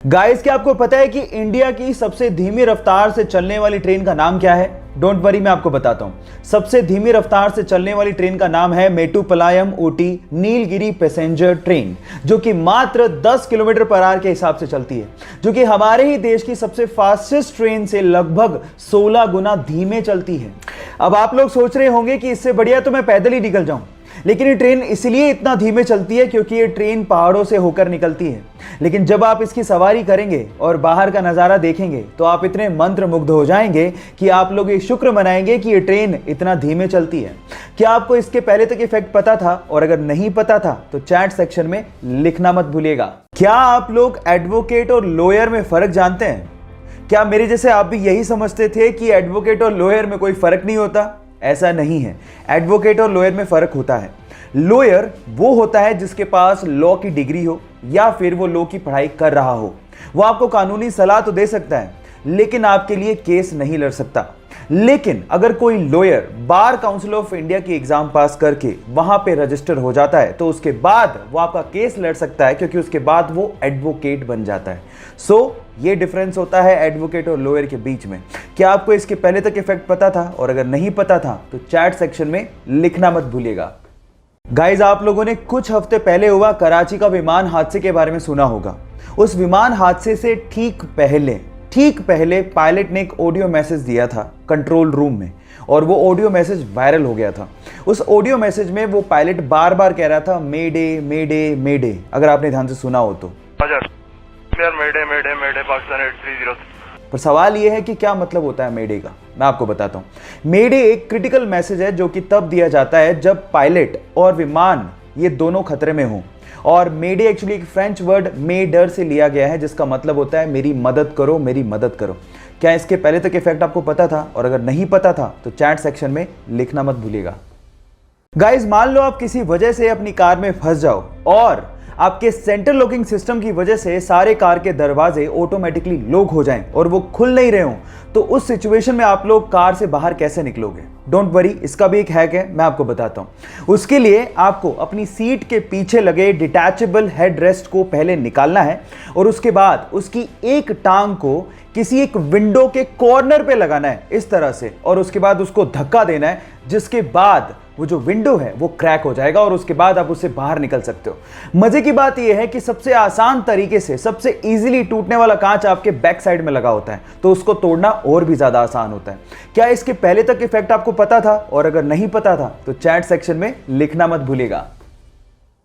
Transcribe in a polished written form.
Guys, क्या आपको पता है कि इंडिया की सबसे धीमी रफ्तार से चलने वाली ट्रेन का नाम क्या है? डोंट वरी, मैं आपको बताता हूं। सबसे धीमी रफ्तार से चलने वाली ट्रेन का नाम है मेट्टुपालयम ऊटी नीलगिरी पैसेंजर ट्रेन, जो कि मात्र 10 किलोमीटर पर आवर के हिसाब से चलती है, जो कि हमारे ही देश की सबसे फास्टेस्ट ट्रेन से लगभग 16 गुना धीमे चलती है। अब आप लोग सोच रहे होंगे कि इससे बढ़िया तो मैं पैदल ही निकल जाऊं, लेकिन ये ट्रेन इसलिए इतना धीमे चलती है क्योंकि ये ट्रेन पहाड़ों से होकर निकलती है। लेकिन जब आप इसकी सवारी करेंगे और बाहर का नज़ारा देखेंगे तो आप इतने मंत्रमुग्ध हो जाएंगे कि आप लोग ये शुक्र मनाएंगे कि ये ट्रेन इतना धीमे चलती है। क्या आपको इसके पहले तक इफेक्ट पता था? और अगर नहीं पता था तो चैट सेक्शन में लिखना मत भूलिएगा। क्या आप लोग एडवोकेट और लॉयर में फर्क जानते हैं? क्या मेरे जैसे आप भी यही समझते थे कि एडवोकेट और लॉयर में कोई फर्क नहीं होता? ऐसा नहीं है। एडवोकेट और लॉयर में फर्क होता है। लॉयर वो होता है जिसके पास लॉ की डिग्री हो या फिर वो लॉ की पढ़ाई कर रहा हो। वो आपको कानूनी सलाह तो दे सकता है, लेकिन आपके लिए केस नहीं लड़ सकता। लेकिन अगर कोई lawyer bar council of India की एग्जाम पास करके वहां पे रजिस्टर हो जाता है तो उसके बाद वो आपका केस लड़ सकता है, क्योंकि उसके बाद वो एडवोकेट बन जाता है। सो ये डिफरेंस होता है एडवोकेट और लॉयर के बीच में। क्या आपको इसके पहले तक इफेक्ट पता था? और अगर नहीं पता था तो चैट सेक्शन में लिखना मत भूलिएगा। गाइज, आप लोगों ने कुछ हफ्ते पहले हुआ कराची का विमान हादसे के बारे में सुना होगा। उस विमान हादसे से ठीक पहले पायलट ने एक ऑडियो मैसेज दिया था कंट्रोल रूम में, और वो ऑडियो मैसेज वायरल हो गया था। उस ऑडियो मैसेज में वो पायलट बार बार कह रहा था मेडे मेडे मेडे, अगर आपने ध्यान से सुना हो तो। मेडे मेडे मेडे पाकिस्तान 830। पर सवाल यह है कि क्या मतलब होता है मेडे का? मैं आपको बताता हूं। मेडे एक क्रिटिकल मैसेज है जो कि तब दिया जाता है जब पायलट और विमान ये दोनों खतरे में हों। और मेडे एक्चुअली एक फ्रेंच वर्ड मेडर से लिया गया है, जिसका मतलब होता है मेरी मदद करो, मेरी मदद करो। क्या इसके पहले तक इफेक्ट आपको पता था? और अगर नहीं पता था तो चैट सेक्शन में लिखना मत भूलिएगा। गाइज, मान लो आप किसी वजह से अपनी कार में फंस जाओ और आपके सेंटर लॉकिंग सिस्टम की वजह से सारे कार के दरवाजे ऑटोमेटिकली लॉक हो जाएं और वो खुल नहीं रहे हों, तो उस सिचुएशन में आप लोग कार से बाहर कैसे निकलोगे? डोंट वरी, इसका भी एक हैक है, मैं आपको बताता हूं। उसके लिए आपको अपनी सीट के पीछे लगे डिटैचेबल हेड रेस्ट को पहले निकालना है और उसके बाद उसकी एक टांग को किसी एक विंडो के कॉर्नर पे लगाना है इस तरह से, और उसके बाद उसको धक्का देना है, जिसके बाद वो जो विंडो है वो क्रैक हो जाएगा और उसके बाद आप उससे बाहर निकल सकते हो। मजे की बात यह है कि सबसे आसान तरीके से सबसे इजीली टूटने वाला कांच आपके बैक साइड में लगा होता है, तो उसको तोड़ना और भी ज्यादा आसान होता है। क्या इसके पहले तक इफेक्ट आपको पता था? और अगर नहीं पता था तो चैट सेक्शन में लिखना मत भूलिएगा।